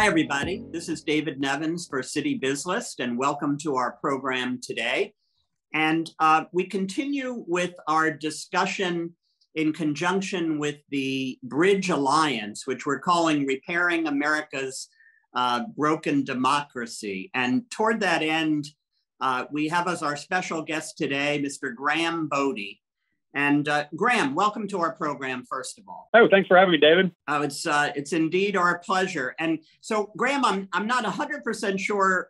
Hi, everybody. This is David Nevins for Citybiz List, and welcome to our program today. And we continue with our discussion in conjunction with the Bridge Alliance, which we're calling Repairing America's Broken Democracy. And toward that end, we have as our special guest today, Mr. Graham Bodie. And Graham, welcome to our program, first of all. Oh, thanks for having me, David. It's indeed our pleasure. And so, Graham, I'm not 100% sure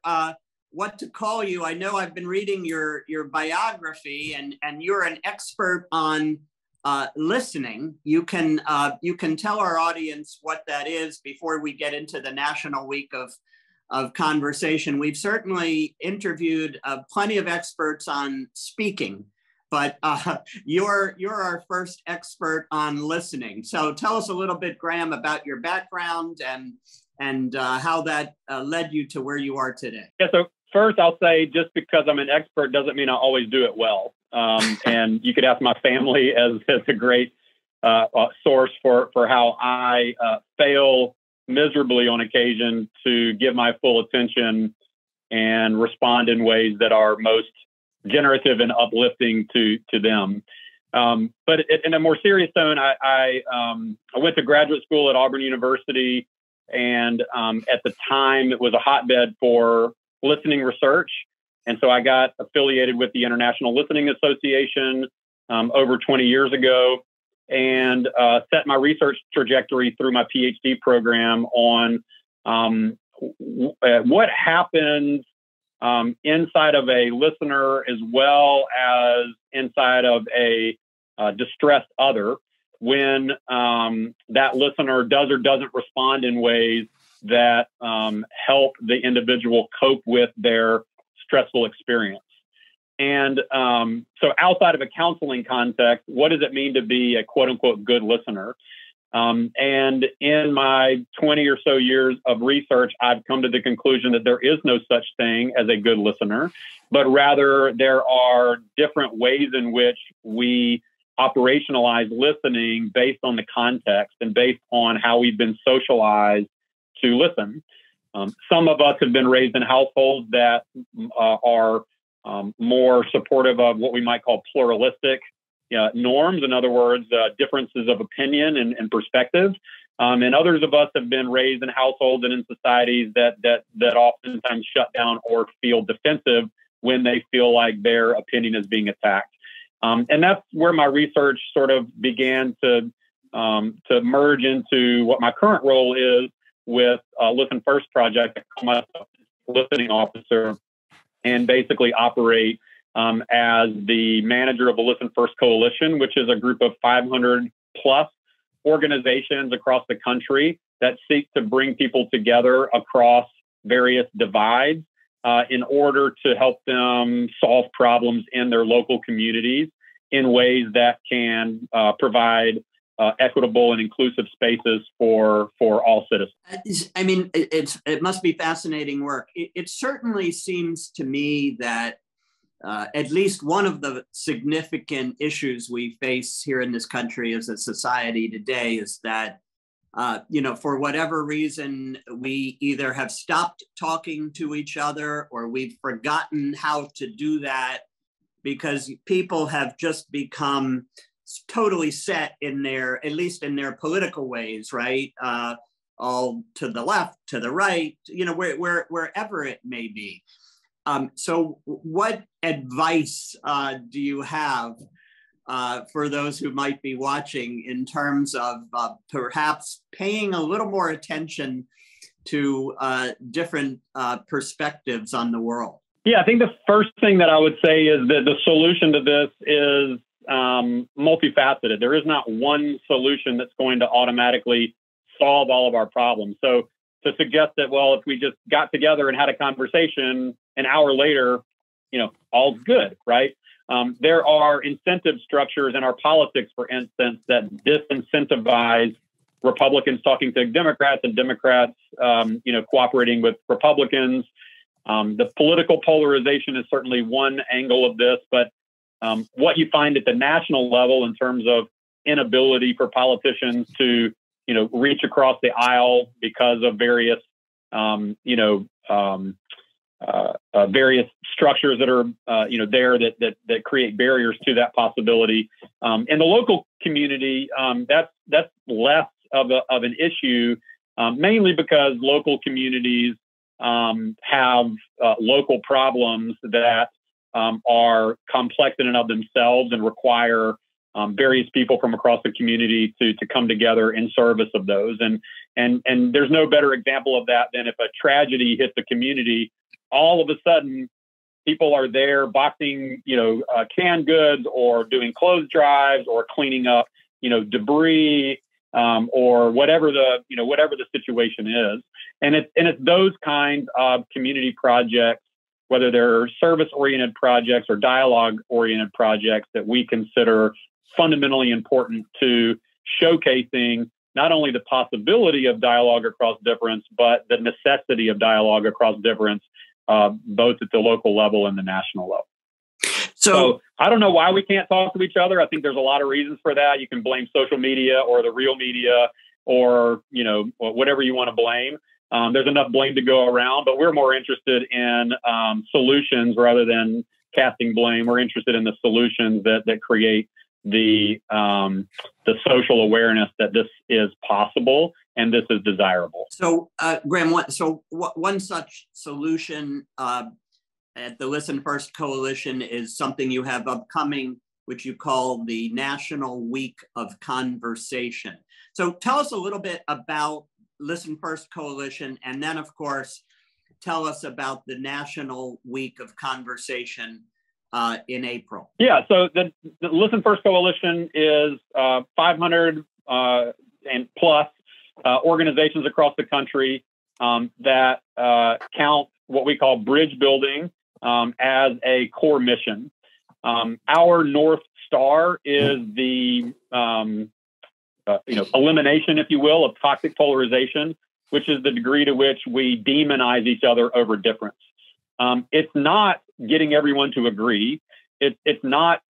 what to call you. I know I've been reading your biography, and you're an expert on listening. You can tell our audience what that is before we get into the National Week of Conversation. We've certainly interviewed plenty of experts on speaking, but you're our first expert on listening. So tell us a little bit, Graham, about your background and how that led you to where you are today. Yeah, so first I'll say, just because I'm an expert doesn't mean I always do it well. And you could ask my family as a great source for how I fail miserably on occasion to give my full attention and respond in ways that are most generative and uplifting to them. But in a more serious tone, I went to graduate school at Auburn University, and at the time it was a hotbed for listening research. And so I got affiliated with the International Listening Association over 20 years ago, and set my research trajectory through my PhD program on what happens inside of a listener as well as inside of a distressed other when that listener does or doesn't respond in ways that help the individual cope with their stressful experience. And so outside of a counseling context, what does it mean to be a quote unquote good listener? And in my 20 or so years of research, I've come to the conclusion that there is no such thing as a good listener, but rather there are different ways in which we operationalize listening based on the context and based on how we've been socialized to listen. Some of us have been raised in households that are more supportive of what we might call pluralistic norms. In other words, differences of opinion and perspective. And others of us have been raised in households and in societies that oftentimes shut down or feel defensive when they feel like their opinion is being attacked. And that's where my research sort of began to merge into what my current role is with Listen First Project. I call myself a listening officer and basically operate as the manager of the Listen First Coalition, which is a group of 500 plus organizations across the country that seek to bring people together across various divides in order to help them solve problems in their local communities in ways that can provide equitable and inclusive spaces for all citizens. I mean, it must be fascinating work. It certainly seems to me that at least one of the significant issues we face here in this country as a society today is that, for whatever reason, we either have stopped talking to each other or we've forgotten how to do that because people have just become totally set in at least in their political ways, right? All to the left, to the right, wherever it may be. So what advice do you have for those who might be watching in terms of perhaps paying a little more attention to different perspectives on the world? Yeah, I think the first thing that I would say is that the solution to this is multifaceted. There is not one solution that's going to automatically solve all of our problems. So to suggest that, well, if we just got together and had a conversation an hour later, all's good, right? There are incentive structures in our politics, for instance, that disincentivize Republicans talking to Democrats and Democrats, cooperating with Republicans. The political polarization is certainly one angle of this, but what you find at the national level in terms of inability for politicians to, reach across the aisle because of various various structures that are, there that create barriers to that possibility. In the local community, that's less of an issue, mainly because local communities have local problems that are complex in and of themselves and require various people from across the community to come together in service of those. And there's no better example of that than if a tragedy hits the community. All of a sudden, people are there boxing, canned goods or doing clothes drives or cleaning up, debris, or whatever the situation is. And it's those kinds of community projects, whether they're service-oriented projects or dialogue-oriented projects, that we consider fundamentally important to showcasing not only the possibility of dialogue across difference, but the necessity of dialogue across difference, both at the local level and the national level. So I don't know why we can't talk to each other. I think there's a lot of reasons for that. You can blame social media or the real media or, whatever you want to blame. There's enough blame to go around, but we're more interested in solutions rather than casting blame. We're interested in the solutions that create the social awareness that this is possible and this is desirable. So, Graham, one such solution at the Listen First Coalition is something you have upcoming, which you call the National Week of Conversation. So tell us a little bit about Listen First Coalition, and then, of course, tell us about the National Week of Conversation in April. Yeah, so the Listen First Coalition is 500 and plus organizations across the country that count what we call bridge building as a core mission. Our North Star is the elimination, if you will, of toxic polarization, which is the degree to which we demonize each other over difference. It's not getting everyone to agree. It's not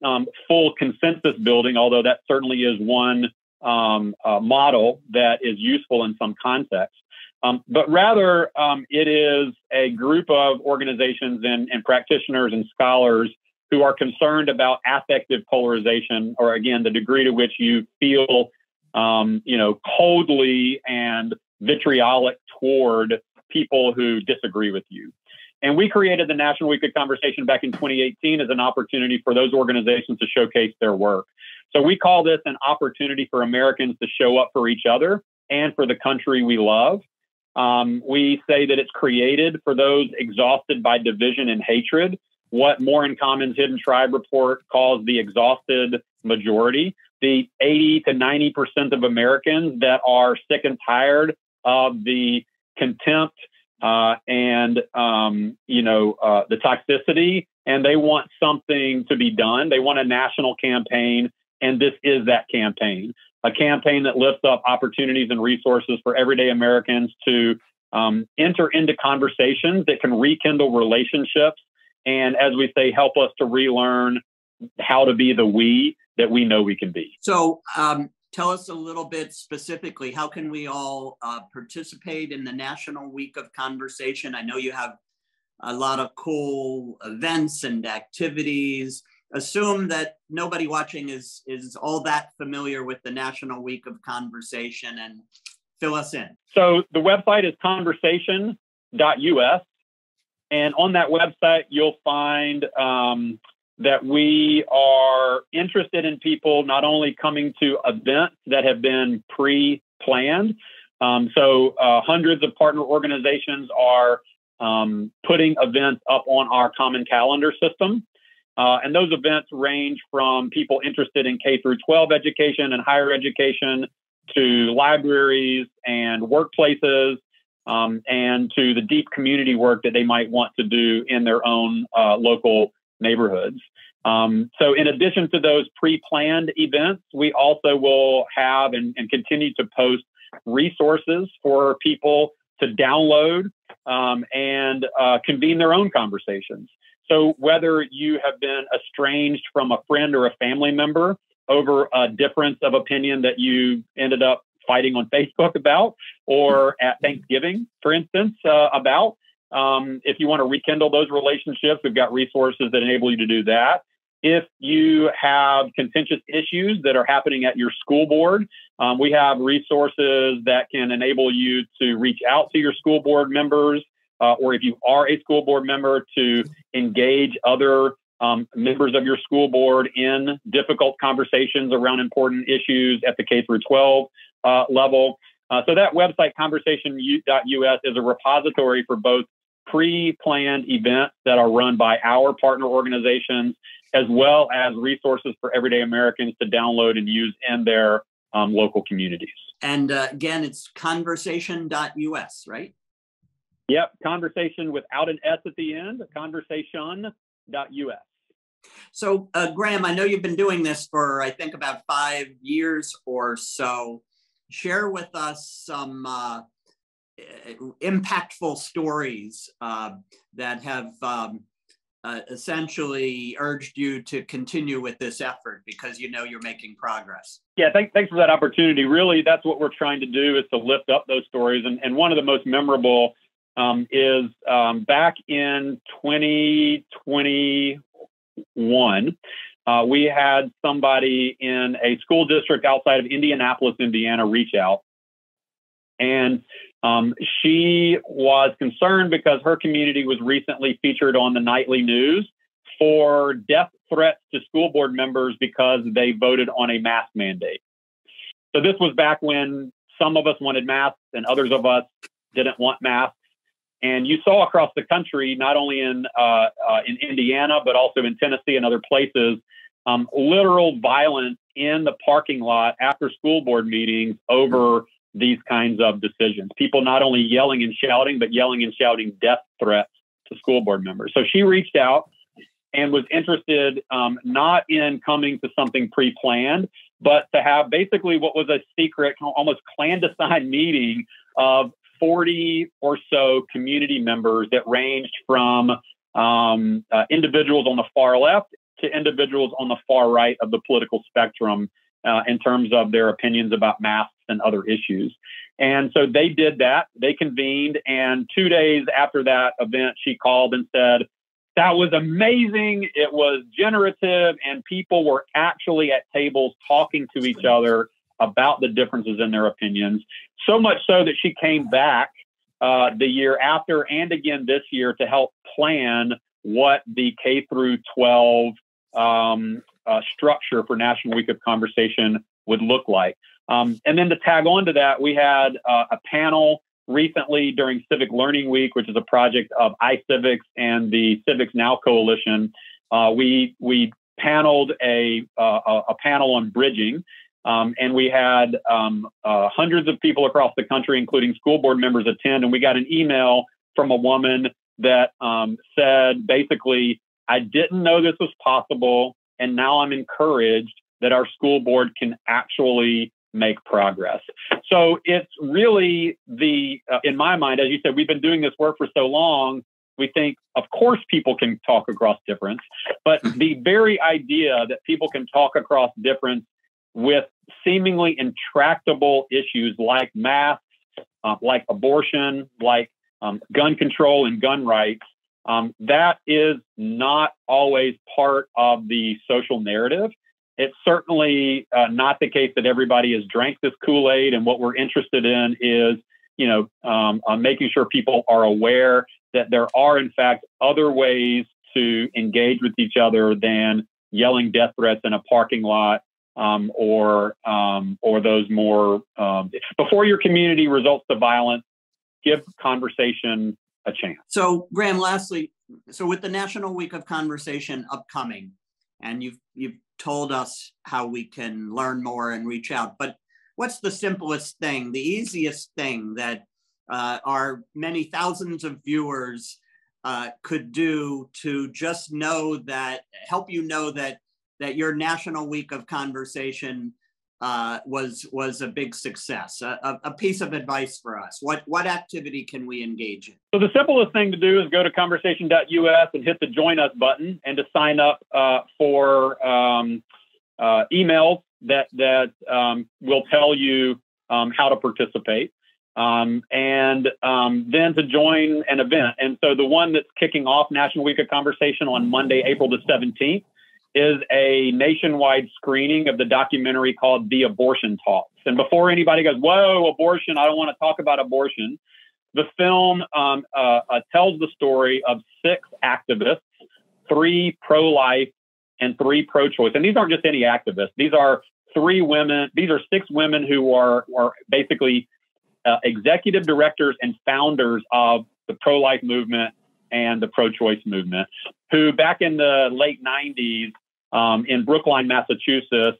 full consensus building, although that certainly is one model that is useful in some context. But rather, it is a group of organizations and practitioners and scholars who are concerned about affective polarization, or again, the degree to which you feel, coldly and vitriolic toward people who disagree with you. And we created the National Week of Conversation back in 2018 as an opportunity for those organizations to showcase their work. So we call this an opportunity for Americans to show up for each other and for the country we love. We say that it's created for those exhausted by division and hatred, what More in Common's Hidden Tribe report calls the exhausted majority, the 80 to 90% of Americans that are sick and tired of the contempt and the toxicity, and they want something to be done. They want a national campaign, and this is that campaign, a campaign that lifts up opportunities and resources for everyday Americans to enter into conversations that can rekindle relationships, and, as we say, help us to relearn how to be the we that we know we can be. So tell us a little bit specifically, how can we all participate in the National Week of Conversation? I know you have a lot of cool events and activities. Assume that nobody watching is all that familiar with the National Week of Conversation, and fill us in. So the website is conversation.us. And on that website, you'll find that we are interested in people not only coming to events that have been pre-planned. So hundreds of partner organizations are putting events up on our common calendar system. And those events range from people interested in K through 12 education and higher education to libraries and workplaces, and to the deep community work that they might want to do in their own local neighborhoods. So in addition to those pre-planned events, we also will have and continue to post resources for people to download and convene their own conversations. So whether you have been estranged from a friend or a family member over a difference of opinion that you ended up fighting on Facebook about, or at Thanksgiving, for instance, about. If you want to rekindle those relationships, we've got resources that enable you to do that. If you have contentious issues that are happening at your school board, we have resources that can enable you to reach out to your school board members, or if you are a school board member, to engage other members of your school board in difficult conversations around important issues at the K through 12 level. So that website, conversation.us, is a repository for both pre-planned events that are run by our partner organizations, as well as resources for everyday Americans to download and use in their local communities. And again, it's conversation.us, right? Yep, conversation without an S at the end, conversation.us. So, Graham, I know you've been doing this for, I think, about 5 years or so. Share with us some impactful stories that have essentially urged you to continue with this effort, because you know you're making progress. Yeah, thanks for that opportunity. Really, that's what we're trying to do, is to lift up those stories. And one of the most memorable is back in 2021, we had somebody in a school district outside of Indianapolis, Indiana, reach out. And she was concerned because her community was recently featured on the nightly news for death threats to school board members because they voted on a mask mandate. So this was back when some of us wanted masks and others of us didn't want masks. And you saw across the country, not only in Indiana, but also in Tennessee and other places, literal violence in the parking lot after school board meetings over these kinds of decisions. People not only yelling and shouting, but yelling and shouting death threats to school board members. So she reached out and was interested not in coming to something pre-planned, but to have basically what was a secret, almost clandestine meeting of 40 or so community members that ranged from individuals on the far left to individuals on the far right of the political spectrum in terms of their opinions about masks and other issues. And so they did that. They convened. And 2 days after that event, she called and said, "That was amazing. It was generative. And people were actually at tables talking to each other about the differences in their opinions." So much so that she came back the year after and again this year to help plan what the K through 12 structure for National Week of Conversation would look like. And then to tag on to that, we had a panel recently during Civic Learning Week, which is a project of iCivics and the Civics Now Coalition. We paneled a panel on bridging, and we had hundreds of people across the country, including school board members, attend. And we got an email from a woman that said, basically, "I didn't know this was possible, and now I'm encouraged that our school board can actually make progress." So it's really in my mind, as you said, we've been doing this work for so long, we think, of course, people can talk across difference, but the very idea that people can talk across difference with seemingly intractable issues like masks, like abortion, like gun control and gun rights, that is not always part of the social narrative. It's certainly not the case that everybody has drank this Kool-Aid. And what we're interested in is, making sure people are aware that there are, in fact, other ways to engage with each other than yelling death threats in a parking lot, or those more, before your community results to violence, give conversation a chance. So, Graham, lastly, so with the National Week of Conversation upcoming, and you've told us how we can learn more and reach out, but what's the simplest thing, the easiest thing that our many thousands of viewers could do to just help you know that your National Week of Conversation was a big success? A piece of advice for us. What activity can we engage in? So the simplest thing to do is go to conversation.us and hit the Join Us button, and to sign up for emails that will tell you how to participate, and then to join an event. And so the one that's kicking off National Week of Conversation on Monday, April the 17th, is a nationwide screening of the documentary called The Abortion Talks. And before anybody goes, whoa, abortion, I don't want to talk about abortion, the film tells the story of 6 activists, 3 pro-life and 3 pro-choice. And these aren't just any activists. These are 3 women. These are 6 women who are basically executive directors and founders of the pro-life movement and the pro-choice movement, who back in the late 90s in Brookline, Massachusetts,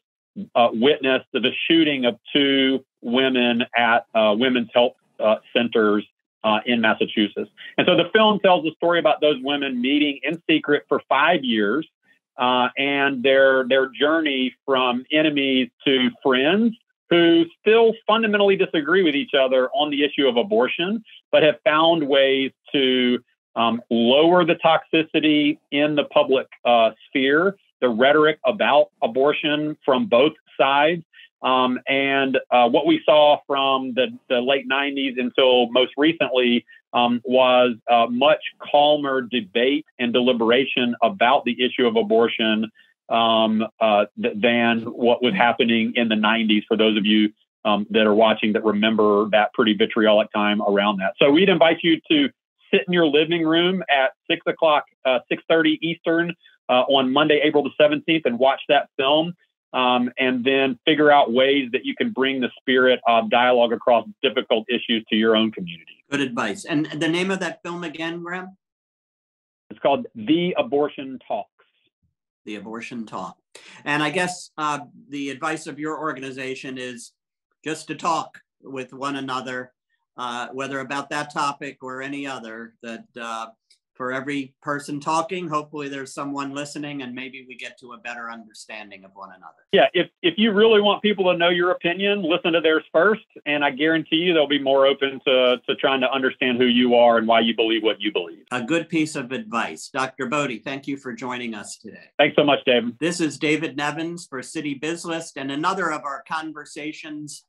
witnessed the shooting of 2 women at women's health centers in Massachusetts. And so the film tells the story about those women meeting in secret for 5 years and their journey from enemies to friends who still fundamentally disagree with each other on the issue of abortion, but have found ways to lower the toxicity in the public sphere, the rhetoric about abortion from both sides. And what we saw from the late 90s until most recently was a much calmer debate and deliberation about the issue of abortion than what was happening in the 90s, for those of you that are watching that remember that pretty vitriolic time around that. So we'd invite you to sit in your living room at 6 o'clock, 6:30 Eastern on Monday, April the 17th, and watch that film. And then figure out ways that you can bring the spirit of dialogue across difficult issues to your own community. Good advice. And the name of that film again, Graham? It's called The Abortion Talks. The Abortion Talk. And I guess the advice of your organization is just to talk with one another, whether about that topic or any other, that for every person talking, hopefully there's someone listening, and maybe we get to a better understanding of one another. Yeah, if you really want people to know your opinion, listen to theirs first, and I guarantee you they'll be more open to trying to understand who you are and why you believe what you believe. A good piece of advice. Dr. Bodie, thank you for joining us today. Thanks so much, David. This is David Nevins for Citybiz List, and another of our conversations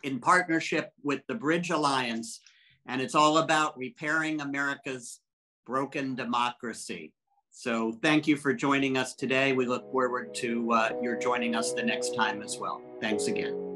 in partnership with the Bridge Alliance, and it's all about repairing America's broken democracy. So thank you for joining us today. We look forward to your joining us the next time as well. Thanks again.